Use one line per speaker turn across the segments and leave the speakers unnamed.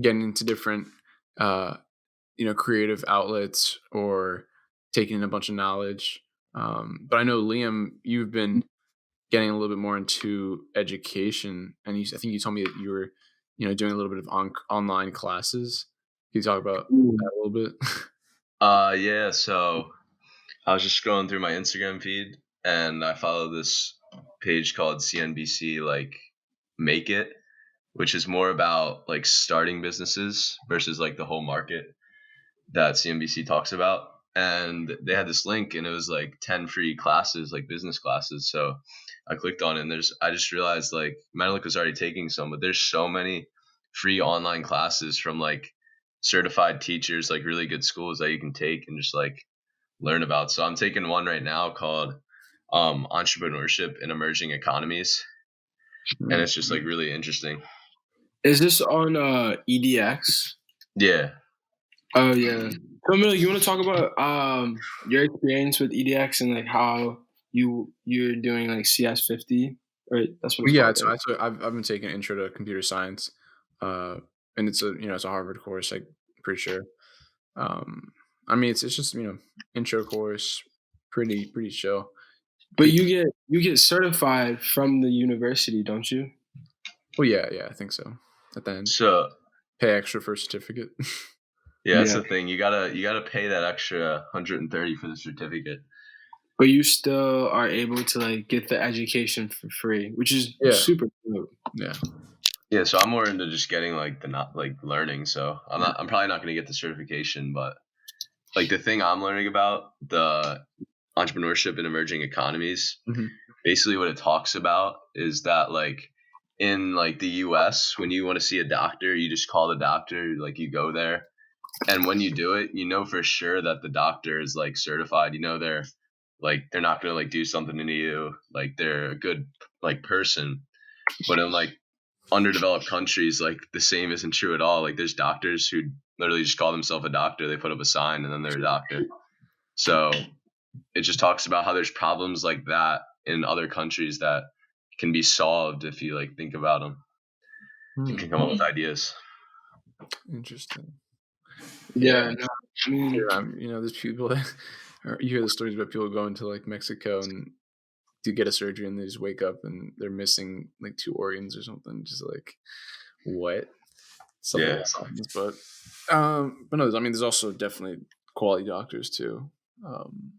getting into different, uh, creative outlets or taking in a bunch of knowledge. But I know Liam, you've been getting a little bit more into education, and I think you told me that you were, doing a little bit of online classes. Can you talk about that a little bit?
Yeah. So I was just scrolling through my Instagram feed, and I follow this page called CNBC, like Make It, which is more about like starting businesses versus like the whole market that CNBC talks about. And they had this link, and it was like 10 free classes, like business classes. So I clicked on it, and I just realized like Menelik was already taking some, but there's so many free online classes from like certified teachers, like really good schools that you can take and just like learn about. So I'm taking one right now called Entrepreneurship in Emerging Economies, and
Mm.
it's just like really interesting.
Is this on EDX?
Yeah.
Oh yeah. So Emil, you want to talk about your experience with EDX and like how you're doing like CS50, right? That's what
Well,
it's
yeah,
called, right?
I've been taking Intro to Computer Science, and it's a Harvard course. I'm pretty sure. Um, I mean, it's just intro course, pretty chill.
But
Pretty,
you get certified from the university, don't you?
well, yeah, I think so. At the end,
So
pay extra for a certificate.
yeah, that's
Yeah.
the thing. You gotta pay that extra 130 for the certificate.
But you still are able to like get the education for free, which is
Yeah,
super cool.
yeah.
Yeah, so I'm more into just getting like the not like learning. So I'm probably not gonna get the certification, but like the thing I'm learning about, the entrepreneurship in emerging economies,
Hmm.
basically what it talks about is that like in like the US, when you want to see a doctor, you just call the doctor, like you go there. And when you do it, you know for sure that the doctor is like certified. You know they're not gonna like do something to you. Like they're a good like person. But in like underdeveloped countries, like the same isn't true at all. Like there's doctors who literally just call themselves a doctor. They put up a sign and then they're a doctor. So it just talks about how there's problems like that in other countries that can be solved if you like think about them and
Hmm.
can come up with ideas.
Interesting.
Yeah,
Yeah.
no, I mean,
Yeah, there's people that, or you hear the stories about people going to like Mexico and to get a surgery, and they just wake up and they're missing like two organs or something. Just like what? Stuff like
Yeah.
that happens. But no, I mean, there's also definitely quality doctors too. Um,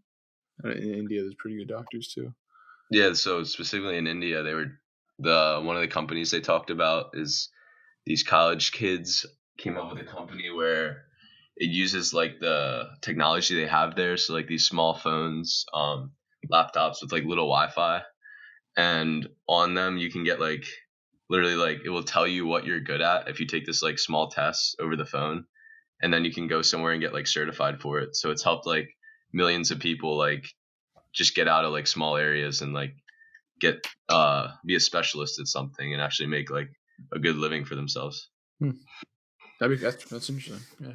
in India, there's pretty good doctors too.
Yeah. So specifically in India, they were the one of the companies they talked about is these college kids came up with a company where it uses like the technology they have there. So like these small phones, laptops with like little Wi-Fi, and on them you can get like literally like it will tell you what you're good at if you take this like small test over the phone, and then you can go somewhere and get like certified for it. So it's helped like millions of people like just get out of like small areas and like get be a specialist at something and actually make like a good living for themselves.
Hmm. That's interesting. Yeah.